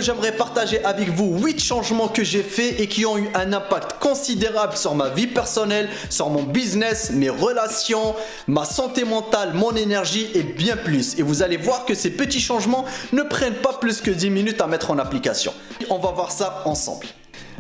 vidéo, j'aimerais partager avec vous 8 changements que j'ai faits et qui ont eu un impact considérable sur ma vie personnelle, sur mon business, mes relations, ma santé mentale, mon énergie et bien plus. Et vous allez voir que ces petits changements ne prennent pas plus que 10 minutes à mettre en application. On va voir ça ensemble.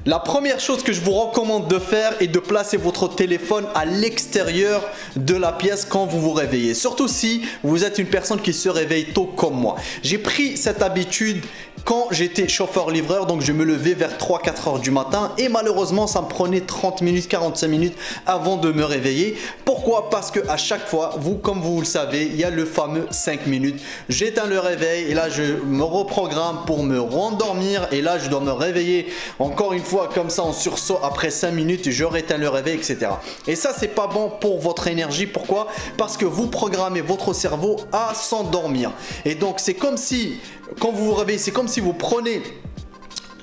La première chose que je vous recommande de faire est de placer votre téléphone à l'extérieur de la pièce quand vous vous réveillez. Surtout si vous êtes une personne qui se réveille tôt comme moi. J'ai pris cette habitude quand j'étais chauffeur-livreur, donc je me levais vers 3-4 heures du matin et malheureusement ça me prenait 30 minutes, 45 minutes avant de me réveiller. Pourquoi? Parce que à chaque fois, comme vous le savez, il y a le fameux 5 minutes. J'éteins le réveil et là je me reprogramme pour me rendormir et là je dois me réveiller encore une fois comme ça en sursaut après 5 minutes, je réteins le réveil, etc. Et ça c'est pas bon pour votre énergie. Pourquoi? Parce que vous programmez votre cerveau à s'endormir. Et donc c'est comme si, quand vous vous réveillez, c'est comme si vous prenez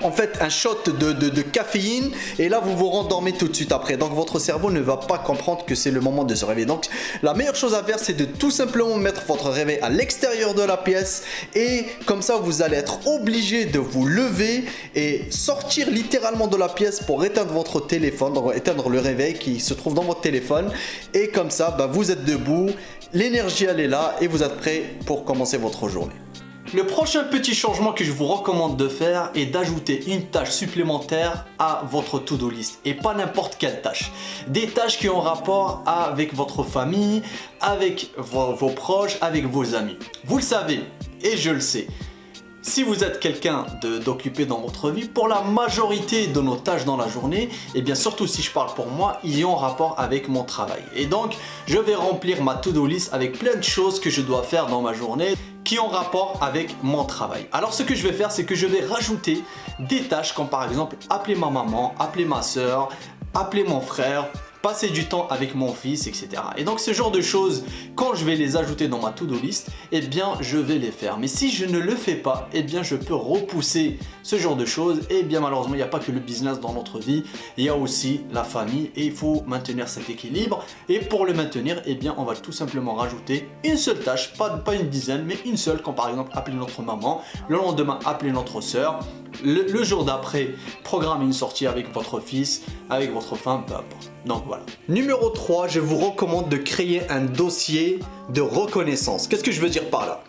en fait un shot de caféine et là vous vous rendormez tout de suite après. Donc votre cerveau ne va pas comprendre que c'est le moment de se réveiller. Donc la meilleure chose à faire, c'est de tout simplement mettre votre réveil à l'extérieur de la pièce et comme ça vous allez être obligé de vous lever et sortir littéralement de la pièce pour éteindre votre téléphone, donc éteindre le réveil qui se trouve dans votre téléphone et comme ça vous êtes debout, l'énergie elle est là et vous êtes prêt pour commencer votre journée. Le prochain petit changement que je vous recommande de faire est d'ajouter une tâche supplémentaire à votre to-do list et pas n'importe quelle tâche. Des tâches qui ont rapport avec votre famille, avec vos proches, avec vos amis. Vous le savez et je le sais. Si vous êtes quelqu'un d'occupé dans votre vie, pour la majorité de nos tâches dans la journée, et bien surtout si je parle pour moi, ils ont rapport avec mon travail. Et donc, je vais remplir ma to-do list avec plein de choses que je dois faire dans ma journée qui ont rapport avec mon travail. Alors ce que je vais faire, c'est que je vais rajouter des tâches comme par exemple appeler ma maman, appeler ma soeur, appeler mon frère, passer du temps avec mon fils, etc. Et donc ce genre de choses, quand je vais les ajouter dans ma to-do list, eh bien je vais les faire. Mais si je ne le fais pas, eh bien je peux repousser ce genre de choses. Et bien malheureusement, il n'y a pas que le business dans notre vie, il y a aussi la famille et il faut maintenir cet équilibre. Et pour le maintenir, eh bien on va tout simplement rajouter une seule tâche, pas une dizaine, mais une seule, comme par exemple appeler notre maman, le lendemain appeler notre soeur, le jour d'après programmer une sortie avec votre fils, avec votre femme, peu importe. Donc voilà. Numéro 3, je vous recommande de créer un dossier de reconnaissance. Qu'est-ce que je veux dire par là?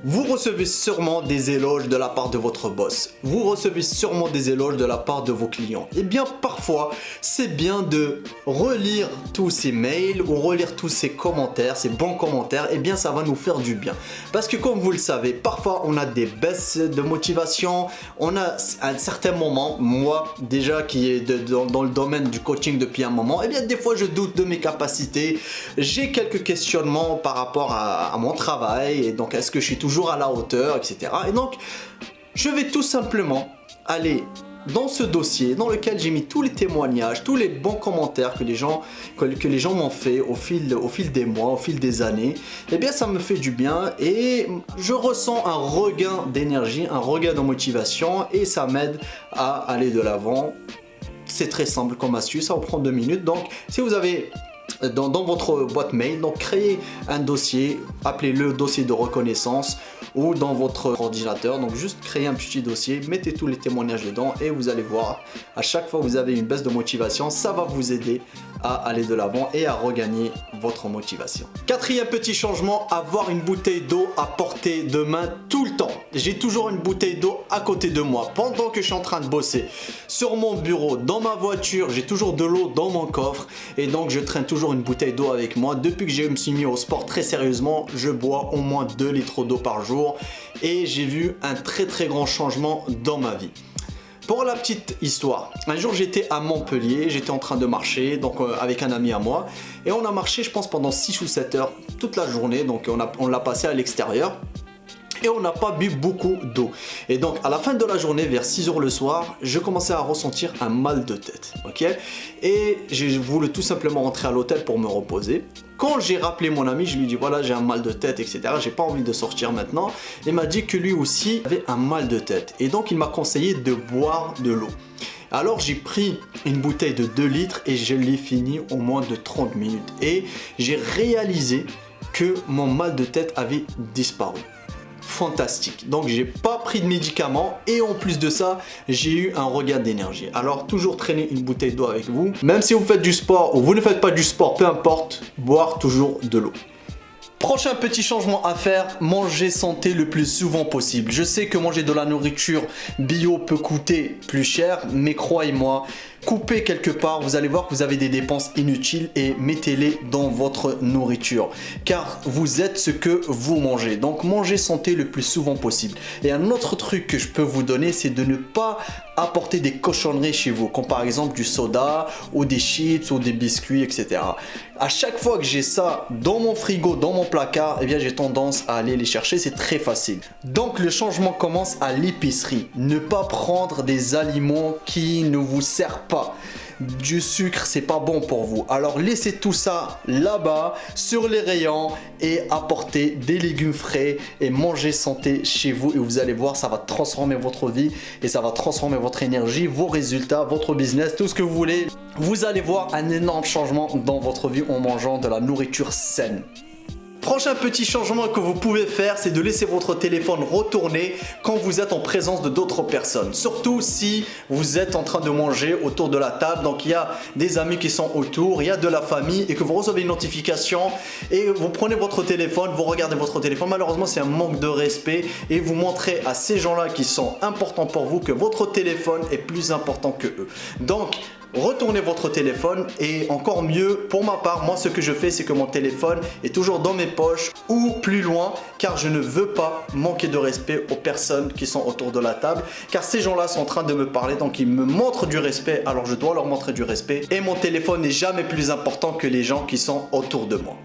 Vous recevez sûrement des éloges de la part de votre boss. Vous recevez sûrement des éloges de la part de vos clients. Et bien parfois, c'est bien de relire tous ces mails ou relire tous ces commentaires, ces bons commentaires. Et bien ça va nous faire du bien. Parce que comme vous le savez, parfois on a des baisses de motivation. On a à un certain moment, moi déjà qui est dans le domaine du coaching depuis un moment, et bien des fois je doute de mes capacités. J'ai quelques questionnements par rapport à mon travail. Et donc est-ce que je suis toujours à la hauteur, etc. Et donc, je vais tout simplement aller dans ce dossier dans lequel j'ai mis tous les témoignages, tous les bons commentaires que les gens m'ont fait au fil des mois, au fil des années. Et bien, ça me fait du bien et je ressens un regain d'énergie, un regain de motivation et ça m'aide à aller de l'avant. C'est très simple comme astuce, ça vous prend 2 minutes. Donc, si vous avez dans votre boîte mail, donc créez un dossier, appelez-le dossier de reconnaissance ou dans votre ordinateur, donc juste créez un petit dossier, mettez tous les témoignages dedans et vous allez voir, à chaque fois que vous avez une baisse de motivation, ça va vous aider à aller de l'avant et à regagner votre motivation. Quatrième petit changement, avoir une bouteille d'eau à portée de main tout le temps. J'ai toujours une bouteille d'eau à côté de moi pendant que je suis en train de bosser. Sur mon bureau, dans ma voiture, j'ai toujours de l'eau dans mon coffre et donc je traîne toujours une bouteille d'eau avec moi. Depuis que je me suis mis au sport très sérieusement, je bois au moins 2 litres d'eau par jour et j'ai vu un très grand changement dans ma vie. Pour la petite histoire, un jour j'étais à Montpellier, j'étais en train de marcher donc avec un ami à moi et on a marché je pense pendant 6 ou 7 heures toute la journée, donc on l'a passé à l'extérieur. Et on n'a pas bu beaucoup d'eau. Et donc à la fin de la journée, vers 6 heures le soir, je commençais à ressentir un mal de tête. Ok. Et j'ai voulu tout simplement rentrer à l'hôtel pour me reposer. Quand j'ai rappelé mon ami, je lui ai dit voilà j'ai un mal de tête, etc. J'ai pas envie de sortir maintenant. Il m'a dit que lui aussi avait un mal de tête. Et donc il m'a conseillé de boire de l'eau. Alors j'ai pris une bouteille de 2 litres et je l'ai fini en moins de 30 minutes. Et j'ai réalisé que mon mal de tête avait disparu. fantastique. Donc j'ai pas pris de médicaments et en plus de ça, j'ai eu un regain d'énergie. Alors toujours traîner une bouteille d'eau avec vous. Même si vous faites du sport ou vous ne faites pas du sport, peu importe, boire toujours de l'eau. Prochain petit changement à faire, manger santé le plus souvent possible. Je sais que manger de la nourriture bio peut coûter plus cher, mais croyez-moi, coupez quelque part, vous allez voir que vous avez des dépenses inutiles et mettez-les dans votre nourriture. Car vous êtes ce que vous mangez. Donc mangez santé le plus souvent possible. Et un autre truc que je peux vous donner, c'est de ne pas apporter des cochonneries chez vous, comme par exemple du soda ou des chips ou des biscuits, etc. À chaque fois que j'ai ça dans mon frigo, dans mon placard, eh bien j'ai tendance à aller les chercher, c'est très facile. Donc le changement commence à l'épicerie. Ne pas prendre des aliments qui ne vous servent pas. Du sucre, c'est pas bon pour vous. Alors laissez tout ça là-bas sur les rayons et apportez des légumes frais et mangez santé chez vous et vous allez voir, ça va transformer votre vie et ça va transformer votre énergie, vos résultats, votre business, tout ce que vous voulez. Vous allez voir un énorme changement dans votre vie en mangeant de la nourriture saine. Prochain petit changement que vous pouvez faire, c'est de laisser votre téléphone retourner quand vous êtes en présence de d'autres personnes. Surtout si vous êtes en train de manger autour de la table, donc il y a des amis qui sont autour, il y a de la famille et que vous recevez une notification et vous prenez votre téléphone, vous regardez votre téléphone. Malheureusement, c'est un manque de respect et vous montrez à ces gens-là qui sont importants pour vous que votre téléphone est plus important que eux. Donc, retournez votre téléphone et encore mieux, pour ma part, moi ce que je fais, c'est que mon téléphone est toujours dans mes poches ou plus loin car je ne veux pas manquer de respect aux personnes qui sont autour de la table car ces gens-là sont en train de me parler, donc ils me montrent du respect, alors je dois leur montrer du respect et mon téléphone n'est jamais plus important que les gens qui sont autour de moi.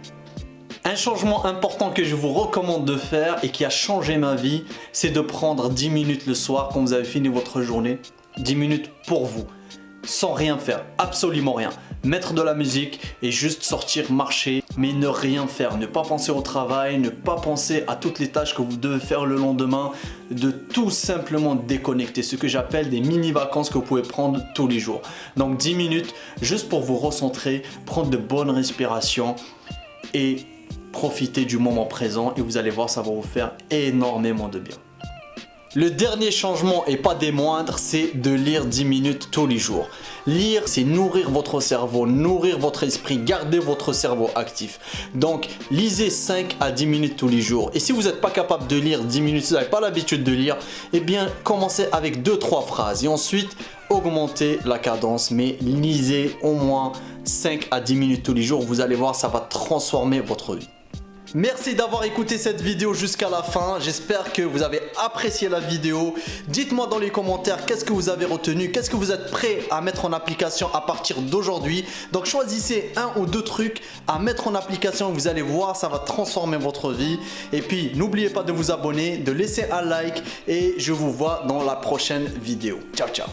Un changement important que je vous recommande de faire et qui a changé ma vie, c'est de prendre 10 minutes le soir quand vous avez fini votre journée, 10 minutes pour vous. Sans rien faire, absolument rien. Mettre de la musique et juste sortir marcher, mais ne rien faire. Ne pas penser au travail, ne pas penser à toutes les tâches que vous devez faire le lendemain. De tout simplement déconnecter, ce que j'appelle des mini-vacances que vous pouvez prendre tous les jours. Donc 10 minutes juste pour vous recentrer, prendre de bonnes respirations et profiter du moment présent. Et vous allez voir, ça va vous faire énormément de bien. Le dernier changement et pas des moindres, c'est de lire 10 minutes tous les jours. Lire, c'est nourrir votre cerveau, nourrir votre esprit, garder votre cerveau actif. Donc, lisez 5 à 10 minutes tous les jours. Et si vous n'êtes pas capable de lire 10 minutes, si vous n'avez pas l'habitude de lire, eh bien, commencez avec 2-3 phrases et ensuite, augmentez la cadence. Mais lisez au moins 5 à 10 minutes tous les jours. Vous allez voir, ça va transformer votre vie. Merci d'avoir écouté cette vidéo jusqu'à la fin. J'espère que vous avez apprécié la vidéo. Dites-moi dans les commentaires qu'est-ce que vous avez retenu, qu'est-ce que vous êtes prêt à mettre en application à partir d'aujourd'hui. Donc choisissez un ou deux trucs à mettre en application. Vous allez voir, ça va transformer votre vie. Et puis n'oubliez pas de vous abonner, de laisser un like et je vous vois dans la prochaine vidéo. Ciao, ciao.